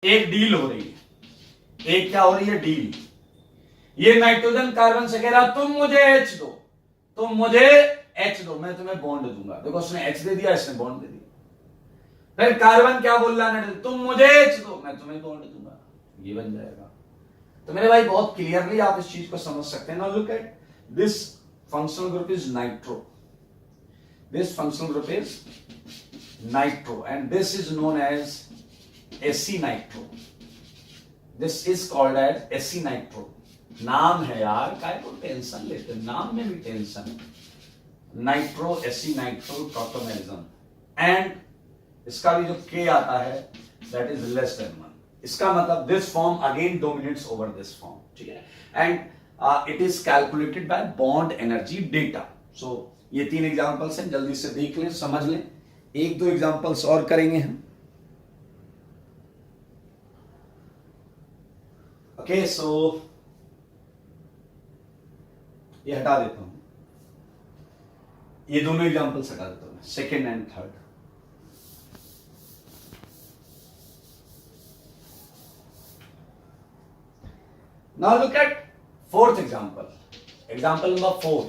एक डील हो रही है, एक क्या हो रही है, डील। ये नाइट्रोजन कार्बन से कह रहा तुम मुझे एच दो, तुम मुझे एच दो, मैं तुम्हें बॉन्ड दूंगा। देखो उसने एच दे दिया, इसने बॉन्ड दे दिया। फिर कार्बन क्या बोल रहा है, तुम मुझे एच दो, मैं तुम्हें बॉन्ड दूंगा। ये बन जाएगा। तो मेरे भाई बहुत क्लियरली आप इस चीज को समझ सकते हैं। Now look at this functional group is nitro, this functional group is nitro and this is known as aci nitro, this is called as aci nitro. नाम है यार, काय को टेंशन लेते हैं, नाम में भी टेंशन है। Nitro AC nitro tautomerism and इसका भी जो के आता है दैट इज लेस देन 1। इसका मतलब this form again dominates over this form, ठीक है। And it is calculated by bond energy data. So ये 3 एग्जांपल्स हैं, जल्दी से देख लें, समझ लें। 1-2 एग्जांपल्स और करेंगे हम। ओके, सो ये हटा देता हूं, ये दोनों एग्जांपल्स हटा देता हूं, second and third. Now look eight fourth example, example number 4।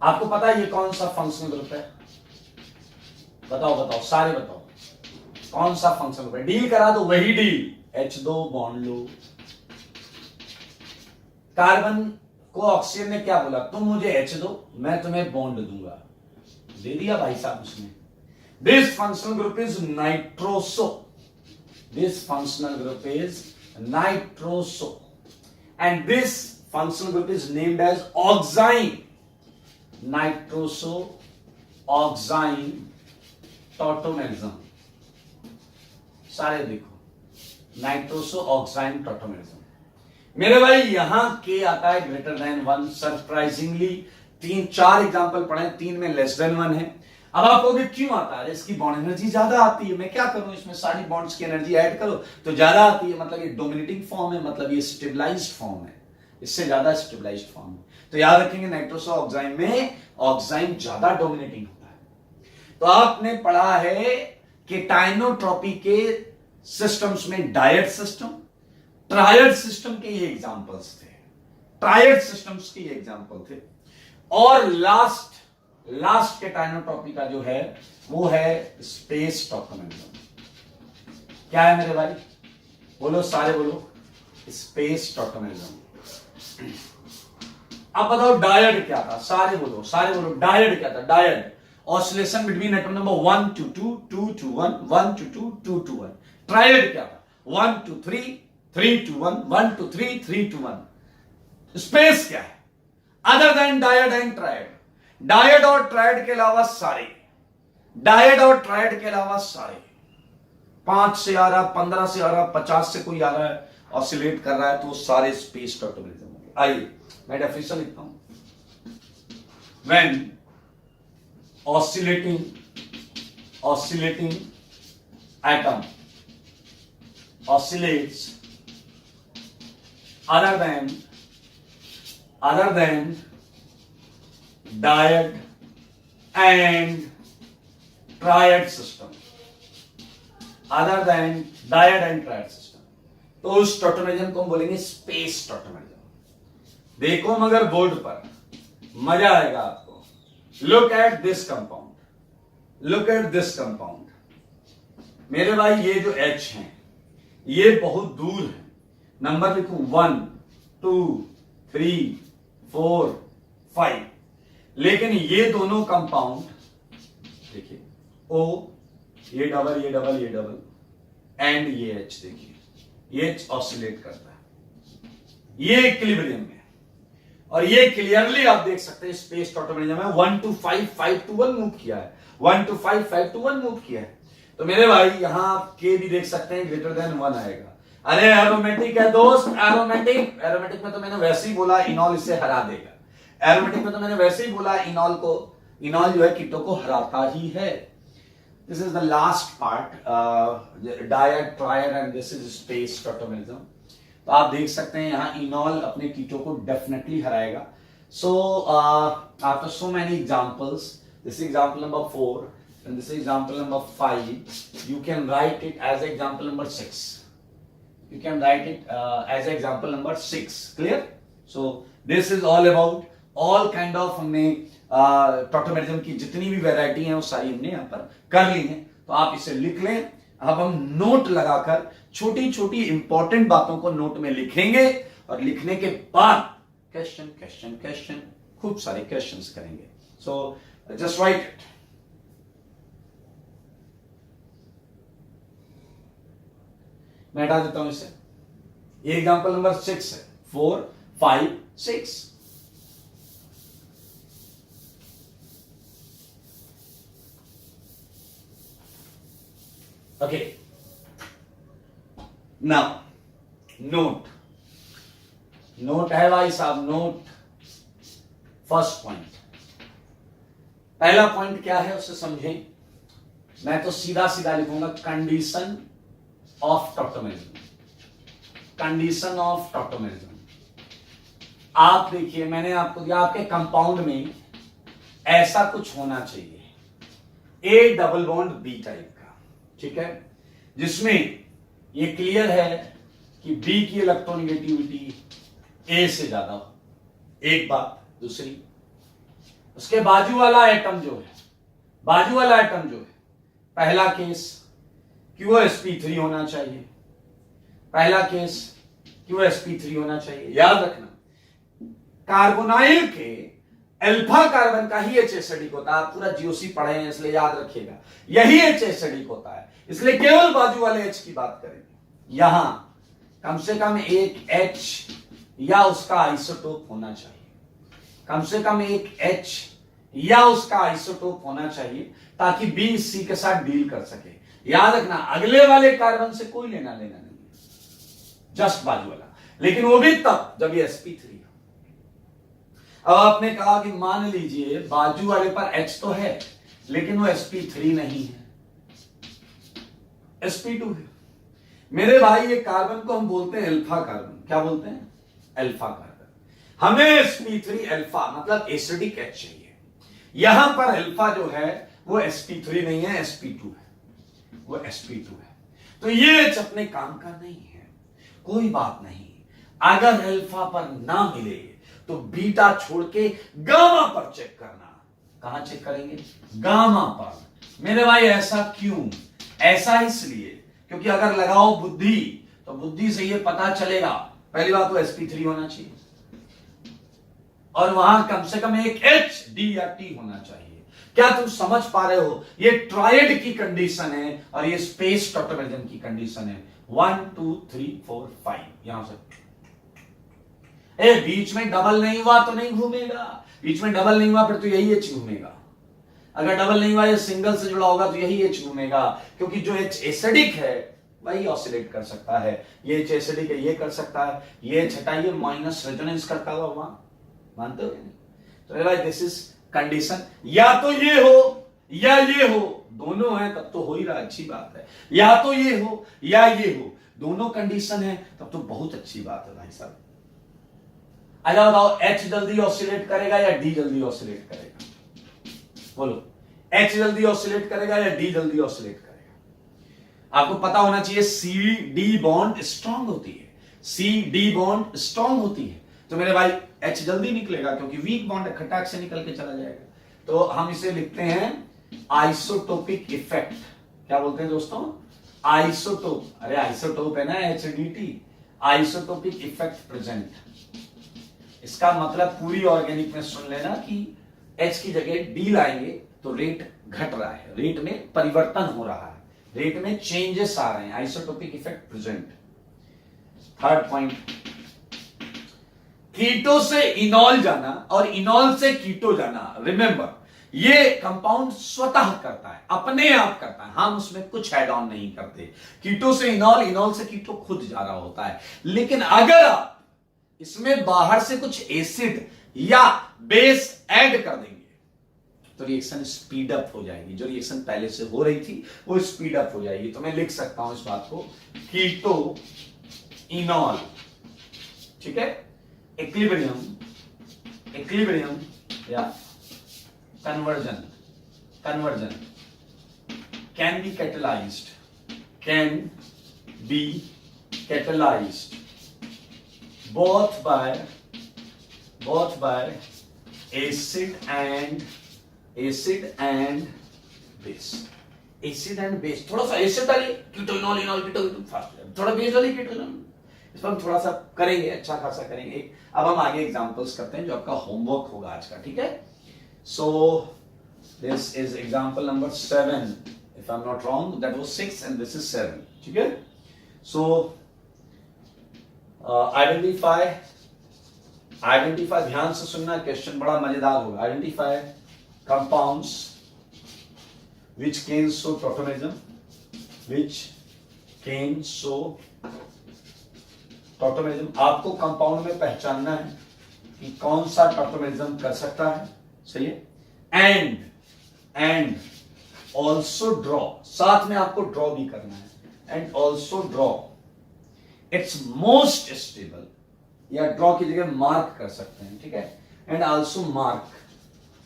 आपको पता है ये कौन सा फंक्शनल ग्रुप है? बताओ बताओ, सारे बताओ कौन सा फंक्शनल ग्रुप है। डील करा दो, वही डील, एच दो, बॉन्ड लो। कार्बन को ऑक्सीजन ने क्या बोला, तुम मुझे एच दो, मैं तुम्हें बॉन्ड दूंगा। दे दिया भाई साहब उसने। This functional group is nitroso, this functional group is nitroso and this functional group is named as oxime, nitroso oxime tautomerism. सारे देखो, नाइट्रोसो ऑक्साइन टॉटोमेरिज्म। मेरे भाई यहां के आता है ग्रेटर देन 1। सरप्राइजिंगली 3-4 एग्जांपल पढ़े, 3 में लेस देन 1 है। अब आप कहोगे क्यों आता है, इसकी बॉन्ड एनर्जी ज्यादा आती है। मैं क्या करूं, इसमें सारी बॉन्ड्स की एनर्जी ऐड करो तो ज्यादा आती है, मतलब ये डोमिनेटिंग फॉर्म है, मतलब ये स्टेबलाइज्ड फॉर्म है, इससे ज्यादा स्टेबलाइज्ड फॉर्म है। तो याद रखेंगे नाइट्रोसो ऑक्साइन में ऑक्साइन ज्यादा डोमिनेटिंग होता है। तो आपने पढ़ा है कि टाइनोट्रॉपी के सिस्टम्स में डायड सिस्टम, ट्रायड सिस्टम के ये एग्जांपल्स थे, ट्रायड सिस्टम्स के ये एग्जांपल थे। और लास्ट के टाइनोट्रॉपी का जो है वो है स्पेस टॉटोमेरिज्म। क्या है मेरे भाई, बोलो, सारे बोलो, स्पेस टॉटोमेरिज्म। अब बताओ डायड क्या था, सारे बोलो, सारे बोलो, डायड क्या था। Dyad oscillation between atom number 1 to 2, 2 to 1, 1 to 2, 2 to 1। Triad क्या था, 1 to 3, 3 to 1, 1 to 3, 3 to 1। Space क्या है other than dyad and triad? Dyad और ट्रायड के अलावा सारे, डायड और ट्रायड के अलावा सारे 5 से आ रहा, 15 से आ रहा, 50 से कोई आ रहा है, ऑसिलेट कर रहा है, तो सारे स्पेस टॉटोमेरिज्म होंगे। आइए मैं डेफिनेशन लिखता हूं। When oscillating atom oscillates other than diad and triad system, other than diad and triad system, तो उस टॉटोमेरिज्म को हम बोलेंगे स्पेस टॉटोमेरिज्म। देखो मगर बोर्ड पर, मजा आएगा आपको। Look at this compound, look at this compound. मेरे भाई ये जो H है ये बहुत दूर है, नंबर लिखूं 1 2 3 4 5, लेकिन ये दोनों कंपाउंड देखिए, O, ये डबल ये डबल ये डबल एंड ये H, देखिए ये ऑसिलेट करता है, ये इक्विलिब्रियम में, और ये क्लियरली आप देख सकते हैं स्पेस टॉटोमेरिज्म में 1 to 5, 5 to 1 मूव किया है, 1 to 5, 5 to 1 मूव किया है। तो मेरे भाई यहां आप के भी देख सकते हैं ग्रेटर देन 1 आएगा। अरे एरोमेटिक है दोस्त, एरोमेटिक, एरोमेटिक में तो मैंने वैसे ही बोला इनॉल इसे हरा देगा। एरोमेटिक में तो मैंने वैसे ही बोला इनॉल जो है कीटो को हराता ही है। This is the last part, dyad, triad and this is space tautomerism. तो आप देख सकते हैं यहां इनॉल अपने कीटो को डेफिनेटली हराएगा। So after so many examples, this example number 4, and this is example number 5. You can write it as example number 6. You can write it as example number 6. Clear? So this is all about all kind of हमने tautomerism की जितनी भी variety है वो सारी हमने यहाँ पर कर ली है। तो आप इसे लिख लें। अब हम नोट लगाकर छोटी छोटी इंपॉर्टेंट बातों को नोट में लिखेंगे और लिखने के बाद क्वेश्चन क्वेश्चन क्वेश्चन खूब सारे क्वेश्चंस करेंगे। So just right it. मैं हटा देता हूं इसे। ये एग्जांपल नंबर 6 है। 4 5 6। Okay, now note. नोट है भाई साहब, नोट। फर्स्ट पॉइंट, पहला पॉइंट क्या है उसे समझें। मैं तो सीधा सीधा लिखूंगा condition of tautomerism. Condition of tautomerism. आप देखिए, मैंने आपको दिया आपके कंपाउंड में ऐसा कुछ होना चाहिए, A double bond B type का, ठीक है, जिसमें ये क्लियर है कि बी की इलेक्ट्रोनेगेटिविटी ए से ज्यादा हो। एक बात। दूसरी, उसके बाजू वाला एटम जो है, बाजू वाला एटम जो है, पहला केस QsP3 होना चाहिए। पहला केस QsP3 होना चाहिए। याद रखना, कार्बोनाइल के अल्फा कार्बन का ही H एसिडिक होता है। आप पूरा GOC पढ़े हैं इसलिए याद रखिएगा, यही H एसिडिक होता है, इसलिए केवल बाजू वाले H की बात करेंगे। यहां कम से कम एक H या उसका आइसोटोप होना चाहिए। कम से कम एक H या उसका आइसोटोप होना चाहिए ताकि B C के साथ डील कर सके। याद रखना, अगले वाले कार्बन से कोई लेना देना नहीं, जस्ट बाजू वाला, लेकिन वो भी तब जब ये sp3 हो। अब आपने कहा कि मान लीजिए बाजू वाले पर H तो है लेकिन वो sp3 नहीं है, sp2 है। मेरे भाई, ये कार्बन को हम बोलते हैं अल्फा कार्बन। क्या बोलते हैं? Alpha carbon. हमें sp3 अल्फा मतलब एसिडिक H चाहिए। यहां पर अल्फा जो है वो sp3 नहीं है, sp2 है, वो sp2 है। तो ये H अपने काम का नहीं है, कोई बात नहीं। अगर अल्फा पर ना मिले तो बीटा छोड़ के गामा पर चेक करना। कहां चेक करेंगे? गामा पर। मेरे भाई ऐसा क्यों? ऐसा इसलिए क्योंकि अगर लगाओ बुद्धि तो बुद्धि से ये पता चलेगा, पहली बात तो sp3 होना चाहिए और वहां कम से कम एक H D या T होना चाहिए। क्या तुम समझ पा रहे हो? ये ट्रायड की कंडीशन है और ये स्पेस टॉटोमेरिज्म की कंडीशन है। 1 2 3 4 5 यहां से। बीच में डबल नहीं हुआ तो नहीं घूमेगा, बीच में डबल नहीं हुआ फिर तो यही H घूमेगा। अगर डबल नहीं हुआ, ये सिंगल से जुड़ा होगा तो यही H घूमेगा, क्योंकि जो H एसिडिक है वही ऑसिलेट कर सकता है। ये H एसिडिक है, ये कर सकता है, ये H हटाइए माइनस रेजोनेंस करता हुआ वहां, मानते हो? तो भाई दिस इज कंडीशन। या तो ये हो या ये हो, दोनों है तब तो हो ही रहा, अच्छी बात है। या तो ये हो या ये हो, दोनों कंडीशन है तब तो बहुत अच्छी बात है भाई साहब। अच्छा बताओ, H जल्दी ऑसिलेट करेगा या D जल्दी ऑसिलेट करेगा? बोलो, H जल्दी ऑसिलेट करेगा या D जल्दी ऑसिलेट करेगा? आपको पता होना चाहिए C-D बॉन्ड स्ट्रांग होती है, C-D बॉन्ड स्ट्रांग होती है। तो मेरे भाई H जल्दी निकलेगा क्योंकि वीक बॉन्ड खटाक से निकल के चला जाएगा। तो हम इसे लिखते हैं आइसोटोपिक इफेक्ट। क्या बोलते हैं दोस्तों? आइसोटोप। अरे आइसोटोप है ना HDT, आइसोटोपिक इफेक्ट प्रेजेंट। इसका मतलब पूरी ऑर्गेनिक में सुन लेना कि H की जगह D लाएंगे तो रेट घट रहा है, रेट में परिवर्तन हो रहा है, रेट में चेंजेस आ रहे हैं, isotopic effect present. Third point, keto से इनॉल जाना और इनॉल से कीटो जाना। रिमेंबर, ये कंपाउंड स्वतः करता है, अपने आप करता है, हम उसमें कुछ ऐड ऑन नहीं करते। कीटो से इनॉल, इनॉल से कीटो खुद जा रहा होता है। लेकिन अगर आप इसमें बाहर से कुछ एसिड या बेस ऐड कर देंगे तो रिएक्शन स्पीड अप हो जाएगी। जो रिएक्शन पहले से हो रही थी वो स्पीड अप हो जाएगी। तो मैं लिख सकता हूं इस बात को, कीटो इनॉल, ठीक है, इक्विलिब्रियम, इक्विलिब्रियम या conversion, conversion can be catalyzed, can be catalyzed both by acid and base. Acid and base, थोड़ा सा एसिड डालिए कीटोइनॉल, इनॉल, कीटोन फास्ट, थोड़ा बेस डालिए कीटोइनॉल, इस पर हम थोड़ा सा करेंगे, अच्छा खासा करेंगे। अब हम आगे एग्जांपल्स करते हैं जो आपका होमवर्क होगा आज का, ठीक है। So this is example number 7 if I am not wrong, that was 6 and this is 7, ठीक है। सो आइडेंटिफाई, ध्यान से सुनना, क्वेश्चन बड़ा मजेदार होगा। Identify compounds which can show tautomerism, आपको कंपाउंड में पहचानना है कि कौन सा टॉटोमेरिज्म कर सकता है, सही है। एंड ऑल्सो ड्रॉ, साथ में आपको ड्रॉ भी करना है, and also draw it's most stable, या ड्रॉ की जगह मार्क कर सकते हैं, ठीक है। एंड ऑल्सो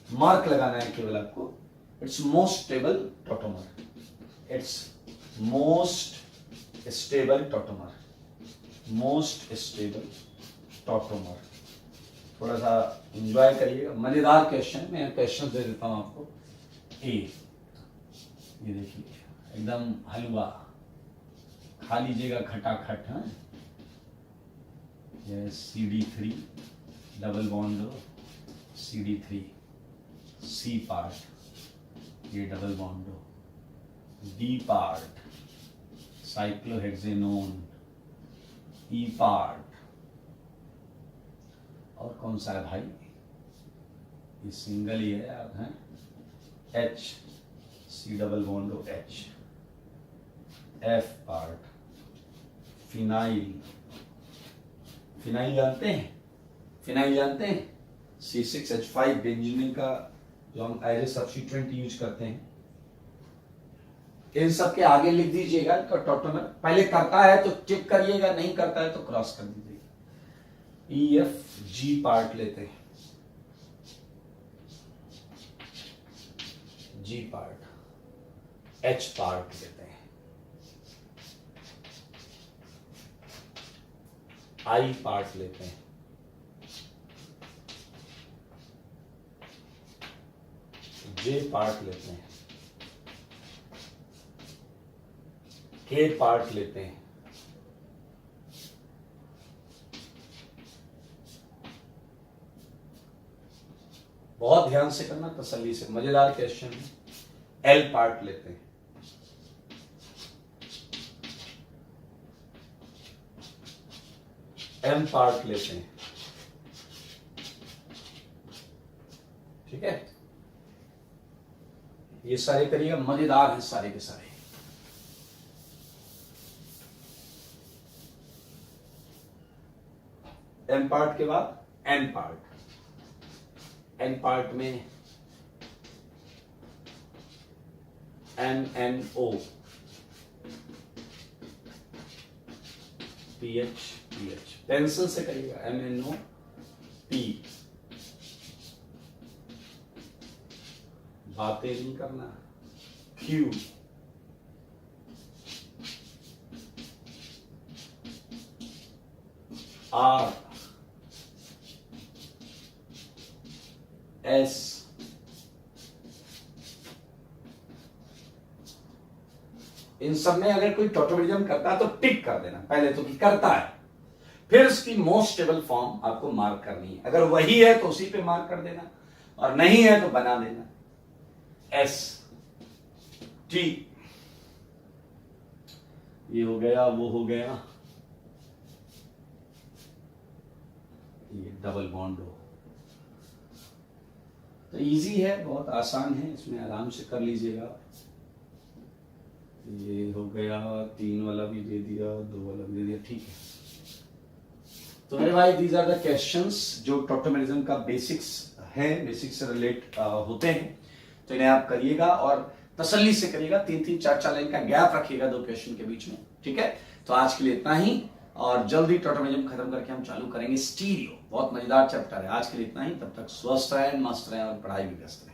मार्क लगाना है केवल आपको, It's most stable tautomer. It's most stable tautomer. Most stable tautomer. थोड़ा सा एंजॉय करिएगा, मजेदार क्वेश्चन, मैं क्वेश्चन दे देता हूं आपको। ये देखिए एकदम हलवा, खा लीजिएगा खटाखट, है। ये CD3 double bond CD3 C part, ये डबल बॉन्ड हो, डी पार्ट साइक्लोहेक्सेनोन, ई पार्ट, और कौन सा है भाई, ये सिंगल ही है आप, हैं, एच, सी डबल बॉन्ड हो एच, एफ पार्ट फिनाइल जानते हैं, C6H5 बेंजीन का जो हम एज ए सब्स्टिट्यूएंट यूज करते हैं। इन सब के आगे लिख दीजिएगा टॉटोमर, पहले करता है तो टिक करिएगा, नहीं करता है तो क्रॉस कर दीजिएगा। EFG पार्ट लेते हैं, G पार्ट, H पार्ट लेते हैं, I पार्ट लेते हैं, J पार्ट लेते हैं, K पार्ट लेते हैं, बहुत ध्यान से करना, तसल्ली से, मजेदार क्वेश्चन है। L पार्ट लेते हैं, M पार्ट लेते हैं, ठीक है। ये सारे करिएगा, मजेदार हैं सारे के सारे। एम पार्ट के बाद एन पार्ट, एन पार्ट में MNO, PH, पेंसिल से करिएगा, MNO P, बातें नहीं करना, Q, R, S, इन सब में अगर कोई टॉटोमेरिज्म करता है तो टिक कर देना पहले तो कि करता है, फिर उसकी मोस्ट स्टेबल फॉर्म आपको मार्क करनी है। अगर वही है तो उसी पे मार्क कर देना, और नहीं है तो बना देना। S, T, ये हो गया, वो हो गया, ये डबल बॉन्ड हो। तो इजी है, बहुत आसान है, इसमें आराम से कर लीजिएगा। ये हो गया, 3 वाला भी दे दिया, 2 वाला भी दे दिया, ठीक है। तो मेरे भाई दीज आर द क्वेश्चंस जो टॉटोमेरिज्म का बेसिक्स है, बेसिक्स से रिलेट होते हैं, तो इन्हें आप करिएगा और तसल्ली से करिएगा। 3-3, 4-4 लाइन का गैप रखिएगा 2 क्वेश्चन के बीच में, ठीक है। तो आज के लिए इतना ही, और जल्दी टॉटोमेरिज्म खत्म करके हम चालू करेंगे स्टीरियो, बहुत मजेदार चैप्टर है। आज के लिए इतना ही, तब तक स्वस्थ रहें, मस्त रहें और पढ़ाई भी व्यस्त रहें।